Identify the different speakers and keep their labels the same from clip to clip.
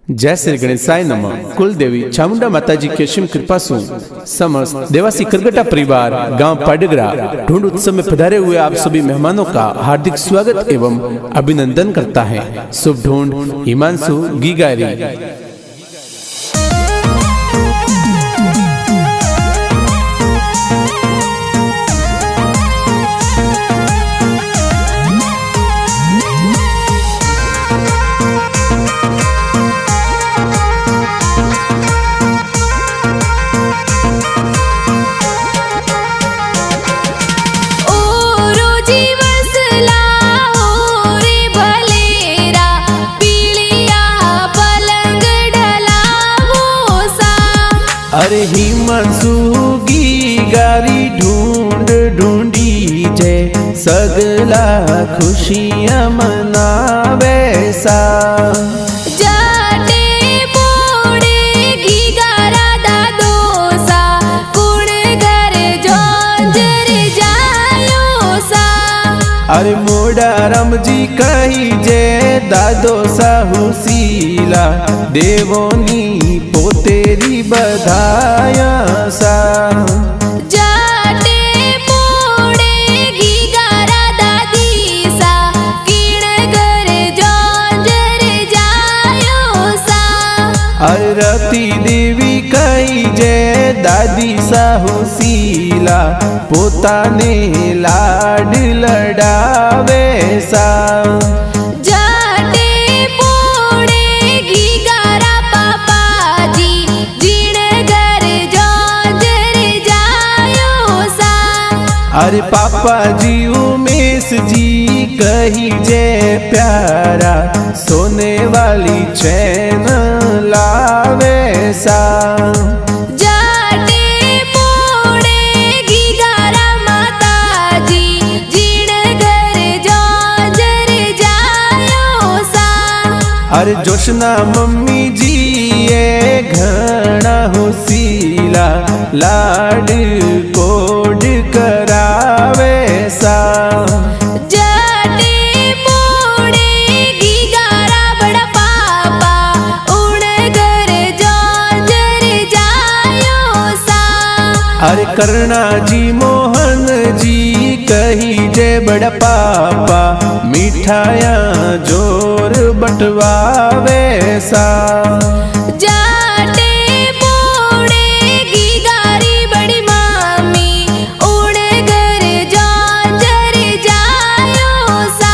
Speaker 1: जय श्री गणेशाय नमः। कुल देवी चामुंडा माताजी की असीम कृपा से समस्त देवासी करगटा परिवार गांव पाडगरा ढूंढ उत्सव में पधारे हुए आप सभी मेहमानों का हार्दिक स्वागत एवं अभिनंदन करता है। शुभ ढूंढ हिमांशु गीगारी। अरे हिमांशु गीगारी ढूंढ ढूंढी जय सगला खुशियां मनावे सा।
Speaker 2: जाटे बोड़े गीगारा दादो सा कुण घर जोंजर जायो सा।
Speaker 1: अरे मोड़ा रमजी कही जय दादो साहू सीला देवोनी पोतेरी बधाया सा।
Speaker 2: जाटे मोड़े गीगारा दादी सा किण घर जोंजर जायो सा।
Speaker 1: अरती देवी कही जय दादी साहू सीला पोताने लाड लडावे सा। अरे पापा जी उमेश जी कही जय प्यारा सोने वाली चैन लावे सा।
Speaker 2: जाटे मोड़े गीगारा माता जी जीण घर जोंजर जायो सा।
Speaker 1: अरे जोशना मम्मी जी ये घना होसीला लाड कोड करावे सा।
Speaker 2: जाटे मोड़े गीगारा बड़ा पापा उण घर जोंजर जायो सा।
Speaker 1: अरे करना जी मोहन जी कही जय बड़ा पापा मिठाया जोर बटवावे सा।
Speaker 2: जाटे मोड़े गीगारी बड़ी मामी उण घर जोंजर जायो सा।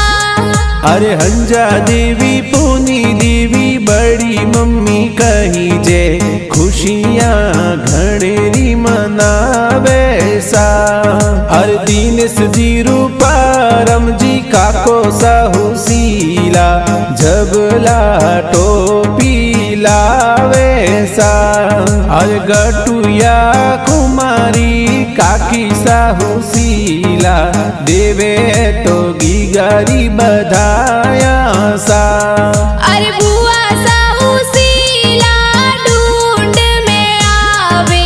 Speaker 1: अरे हंजा देवी पूनी देवी बड़ी मम्मी कही जय खुशियां घनेरी मनावे सा। अरे दीनेश जी रूपारम जी काको साहू सीला झबला टोपी लावे सा। अरे गटुया कुमारी काकी साहू सीला देवे तो गीगारी बधाया सा।
Speaker 2: अरे बुआ साहू सीला ढूंढ में आवे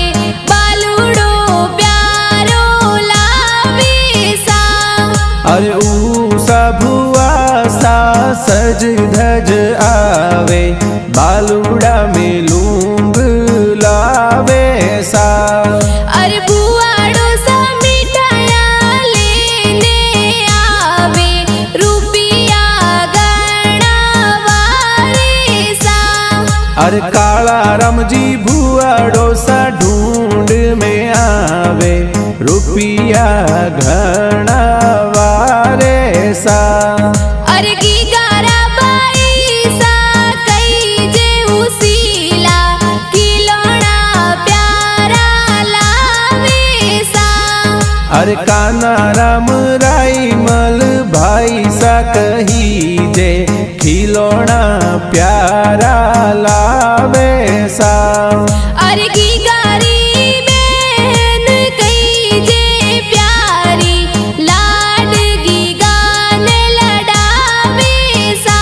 Speaker 2: बालूड़ो प्यारो लावे सा।
Speaker 1: अरे ऊसा भुआ सा सज धज आवे बालूड़ा में लूंग लावे सा।
Speaker 2: अरे बुआड़ो सा मिठाया लेने आवे रुपिया गणा वारे सा।
Speaker 1: अरे काला रमजी भुआड़ो सा ढूंढ में आवे रुपिया घना वारे सा।
Speaker 2: अरे गीगारा बाई सा कई जे उसीला खिलौना प्यारा लावे सा।
Speaker 1: अरे काना राम राई मल भाई सा कही जे खिलौना प्यारा लावे सा।
Speaker 2: अरे गीगारी बहन कई जे प्यारी लाड गीगाने लडावे सा।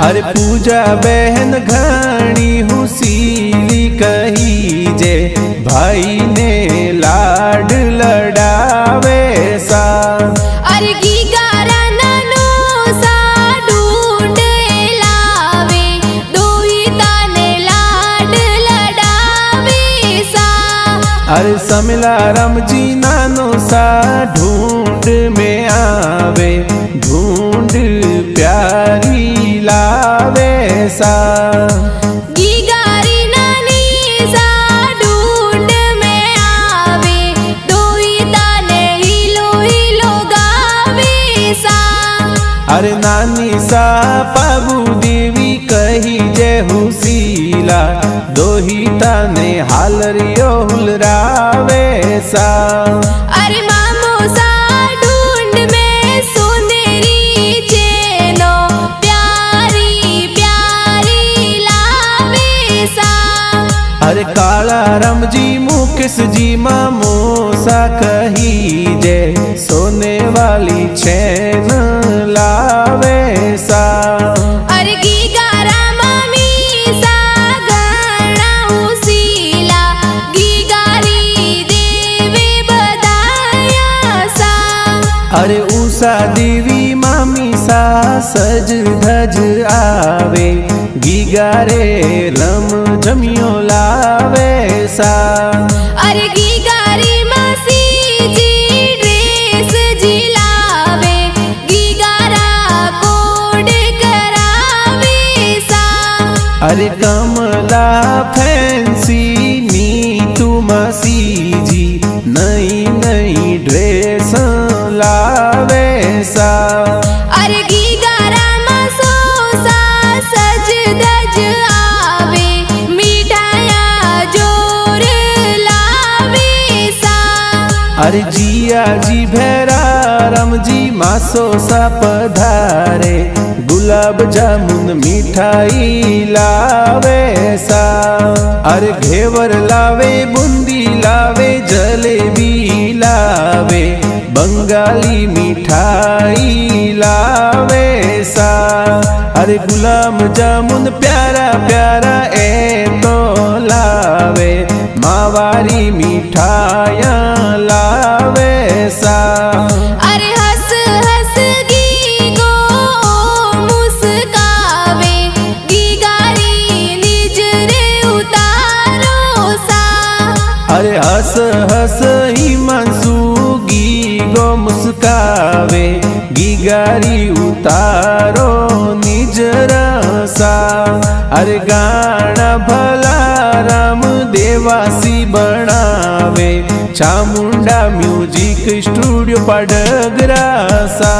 Speaker 1: अरे पूजा बहन घनी हुसीली कही जे भाई ने लाड लडावे सा।
Speaker 2: अरे गीगारा नानो सा ढूंढ लावे दोही ता
Speaker 1: अरे समला रमजी नानो सा ढूंढ में आवे, ढूंढ प्यारी लावे सा।
Speaker 2: गीगारी नानी सा ढूंढ में आवे, दोहिता ने हिलो हिलो गावे सा।
Speaker 1: अरे नानी सा पाबू देवी कही जय हुसीला, दोहिता ने हालरियो हुलरावे सा।
Speaker 2: अरे मामो सा ढूंढ में सोनेरी चेनो, प्यारी प्यारी लावे सा।
Speaker 1: अरे काला रमजी मुकेश जी मामो सा कही जय, सोने वाली चैन लावे सा।
Speaker 2: अरे गीगारा मामी सा घणा हुसीला, गीगारी देवे बधाया सा।
Speaker 1: अरे उषा देवी मामी सा सज धज आवे, गीगारे लम जमियो लावे सा।
Speaker 2: अरे गीगारी मासी जी ड्रेस जी लावे, गीगारा कोड करावे सा।
Speaker 1: अरे कमला फैंसी नीतू मासी जी नई नई ड्रेस लावे सा।
Speaker 2: अरे गीगारा मासो सा सज धज आवे, मिठाया जोर लावे सा।
Speaker 1: अरे जिया जी भैरा रमजी मासो सा पधारे, गुलाब जामुन मिठाई लावे सा। अरे घेवर लावे, बूंदी लावे, जलेबी लावे, बंगाली मिठाई लावे सा। अरे गुलाब जामुन प्यारा प्यारा ए तो लावे, मावारी मिठाइयाँ लावे सा।
Speaker 2: अरे हंस हंस गीगो मुस्कावे, गीगारी निज रे उतारो सा।
Speaker 1: अरे हंस हंस ही मंसूगी गो मुस्कावे, गीगारी उतारो निज रसा। अरे गाना भला राम देवासी बनावे, चामुंडा म्यूजिक स्टूडियो पाडगरा सा।